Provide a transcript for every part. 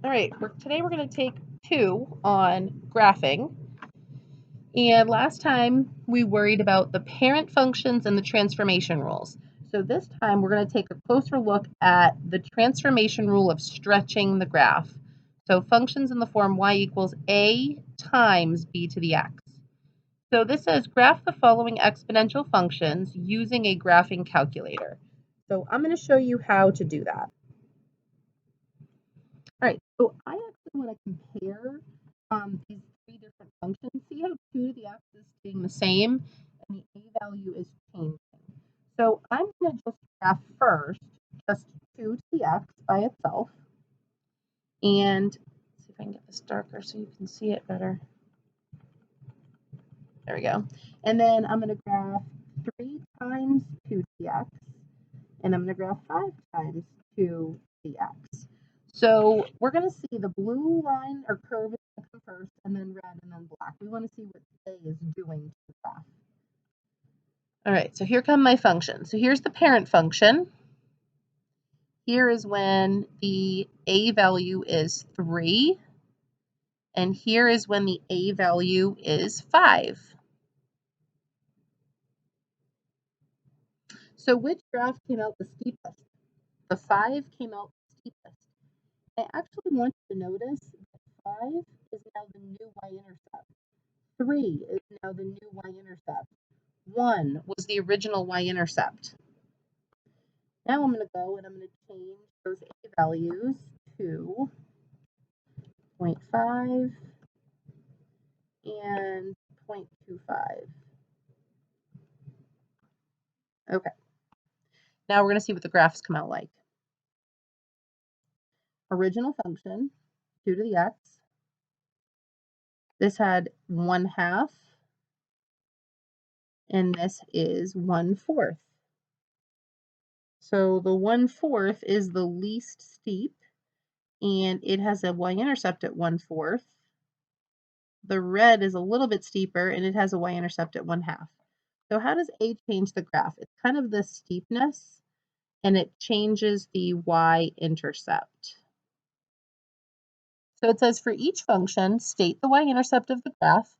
All right, today we're going to take 2 on graphing. And last time we worried about the parent functions and the transformation rules. So this time we're going to take a closer look at the transformation rule of stretching the graph. So functions in the form y equals a times b to the x. So this says graph the following exponential functions using a graphing calculator. So I'm going to show you how to do that. All right, so I actually want to compare these 3 different functions. See how 2 to the x is staying the same and the a value is changing. So I'm going to just graph first just 2 to the x by itself. And see if I can get this darker so you can see it better. There we go. And then I'm going to graph 3 times 2 to the x. And I'm going to graph 5 times 2 to the x. So we're going to see the blue line or curve is going to come first, and then red, and then black. We want to see what A is doing to the graph. All right, so here come my functions. So here's the parent function. Here is when the A value is 3, and here is when the A value is 5. So which graph came out the steepest? The 5 came out the steepest. I actually want you to notice that 5 is now the new y-intercept. 3 is now the new y-intercept. 1 was the original y-intercept. Now I'm going to go and I'm going to change those a values to 0.5 and 0.25. Okay. Now we're going to see what the graphs come out like. Original function, 2 to the x. This had 1/2, and this is 1/4. So the 1/4 is the least steep, and it has a y-intercept at 1/4. The red is a little bit steeper, and it has a y-intercept at 1/2. So how does A change the graph? It's kind of the steepness, and it changes the y-intercept. So it says for each function, state the y-intercept of the graph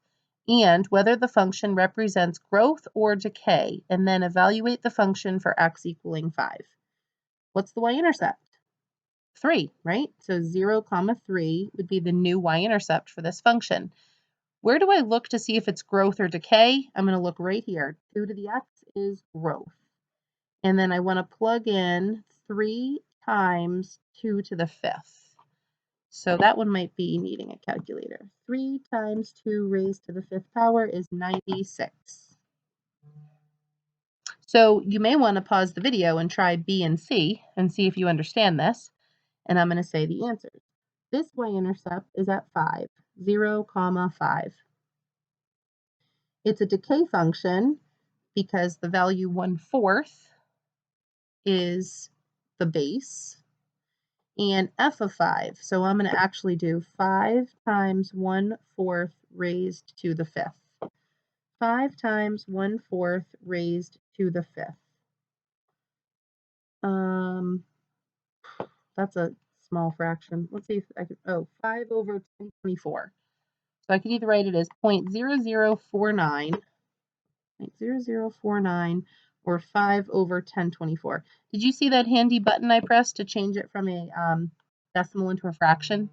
and whether the function represents growth or decay, and then evaluate the function for x equaling 5. What's the y-intercept? 3, right? So 0, 3 would be the new y-intercept for this function. Where do I look to see if it's growth or decay? I'm going to look right here. 2 to the x is growth. And then I want to plug in 3 times 2 to the 5th. So that one might be needing a calculator. 3 times 2 raised to the 5th power is 96. So you may want to pause the video and try B and C and see if you understand this. And I'm going to say the answers. This y-intercept is at 5, 0, 5. It's a decay function because the value 1/4 is the base and f of 5. So I'm going to actually do 5 times 1/4 raised to the 5th. 5 times 1/4 raised to the 5th. That's a small fraction. Let's see if I can, 5 over 1024. So I could either write it as 0.0049, or 5 over 1024. Did you see that handy button I pressed to change it from a decimal into a fraction?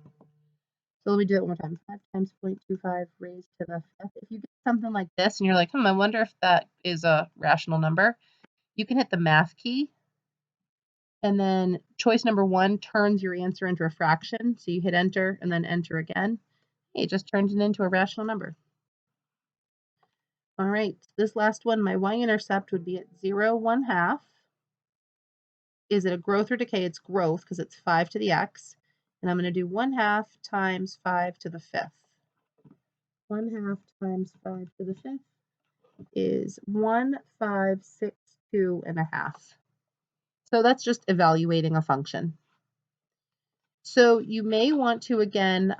So let me do it one more time. 5 times 0.25 raised to the 5th. If you get something like this and you're like, I wonder if that is a rational number, you can hit the math key. And then choice number 1 turns your answer into a fraction. So you hit enter and then enter again. It just turns it into a rational number. All right, this last one, my y-intercept would be at 0, 1/2. Is it a growth or decay? It's growth because it's 5 to the x. And I'm going to do 1/2 times 5 to the 5th. 1/2 times 5 to the 5th is 1562.5. So that's just evaluating a function. So you may want to, again,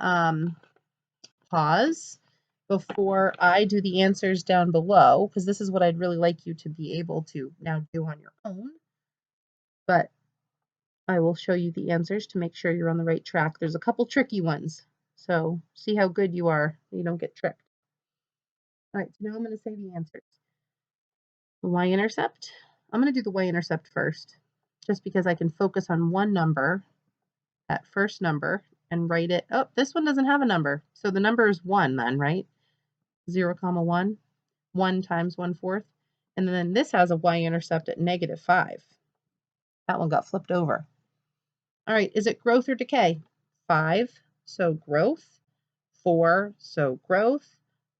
pause before I do the answers down below, because this is what I'd really like you to be able to now do on your own. But I will show you the answers to make sure you're on the right track. There's a couple tricky ones, so see how good you are. You don't get tricked. All right, so now I'm going to say the answers. The y-intercept. I'm going to do the y-intercept first, just because I can focus on one number, that first number, and write it. Oh, this one doesn't have a number, so the number is 1 then, right? 0, 1, 1 times 1/4. And then this has a y-intercept at -5. That one got flipped over. All right, is it growth or decay? 5, so growth. 4, so growth.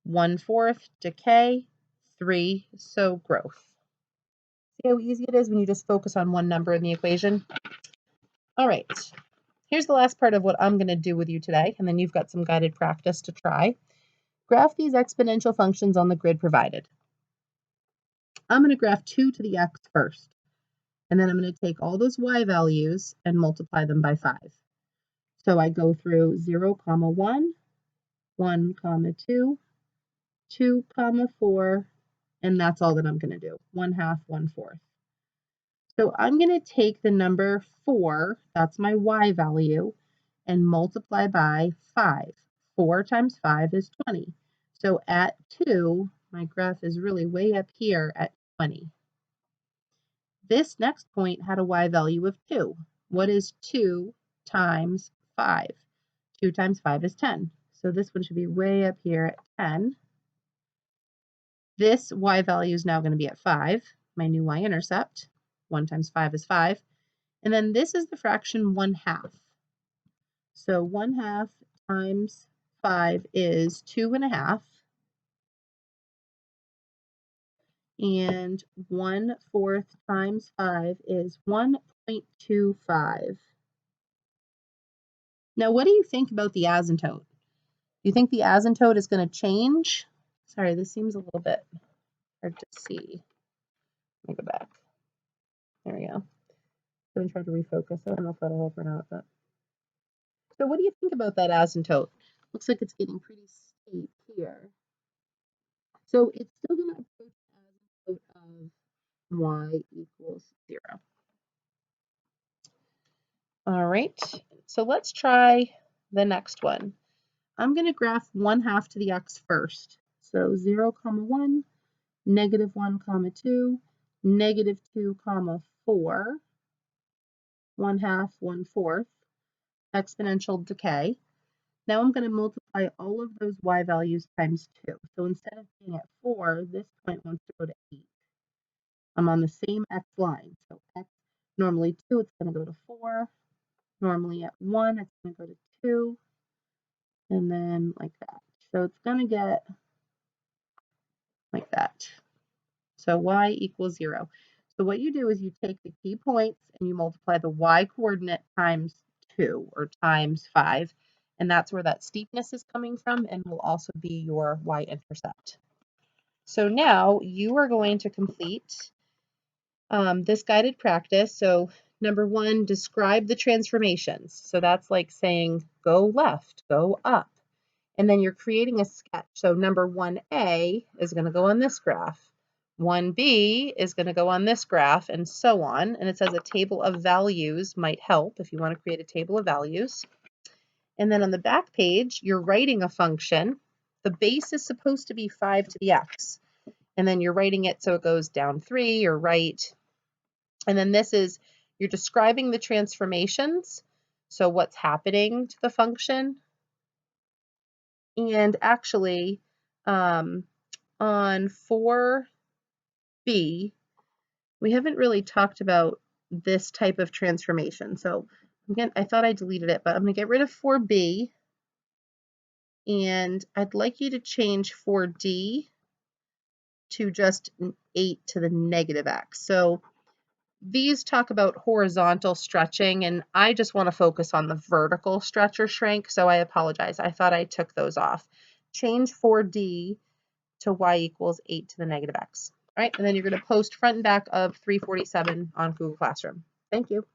1/4, decay. 3, so growth. See how easy it is when you just focus on one number in the equation? All right, here's the last part of what I'm going to do with you today, and then you've got some guided practice to try. Graph these exponential functions on the grid provided. I'm going to graph 2 to the x first, and then I'm going to take all those y values and multiply them by 5. So I go through 0, 1, 1, 2, 2, 4, and that's all that I'm going to do, 1/2, 1/4. So I'm going to take the number 4, that's my y value, and multiply by 5. 4 times 5 is 20. So at 2, my graph is really way up here at 20. This next point had a y value of 2. What is 2 times 5? 2 times 5 is 10. So this one should be way up here at 10. This y value is now going to be at 5, my new y-intercept. 1 times 5 is 5. And then this is the fraction 1/2. So 1/2 times 5 is 2.5. And 1/4 times 5 is 1.25. Now, what do you think about the asymptote? Do you think the asymptote is going to change? Sorry, this seems a little bit hard to see. Let me go back. There we go. I'm going to try to refocus. I don't know if that'll help or not. But so what do you think about that asymptote? Looks like it's getting pretty steep here. So it's still going to approach the asymptote of y equals 0. All right, so let's try the next one. I'm going to graph 1/2 to the x first. So 0, 1, -1, 2, -2, 4, 1/2, 1/4, exponential decay. Now I'm going to multiply all of those y values times 2. So instead of being at 4, this point wants to go to 8. I'm on the same x line. So x, normally 2, it's going to go to 4. Normally at 1, it's going to go to 2. And then like that. So it's going to get like that. So y equals 0. So what you do is you take the key points and you multiply the y coordinate times 2 or times 5. And that's where that steepness is coming from and will also be your y-intercept. So now you are going to complete this guided practice. So number 1, describe the transformations. So that's like saying go left, go up. And then you're creating a sketch. So number 1A is going to go on this graph. 1B is going to go on this graph, and so on. And it says a table of values might help if you want to create a table of values. And then on the back page, you're writing a function. The base is supposed to be 5 to the x. And then you're writing it so it goes down 3 or right. And then this is, you're describing the transformations. So what's happening to the function. And actually, on 4B, we haven't really talked about this type of transformation. So again, I thought I deleted it, but I'm going to get rid of 4B. And I'd like you to change 4D to just 8 to the -x. So these talk about horizontal stretching, and I just want to focus on the vertical stretch or shrink, so I apologize. I thought I took those off. Change 4D to y equals 8 to the -x. All right, and then you're going to post front and back of 347 on Google Classroom. Thank you.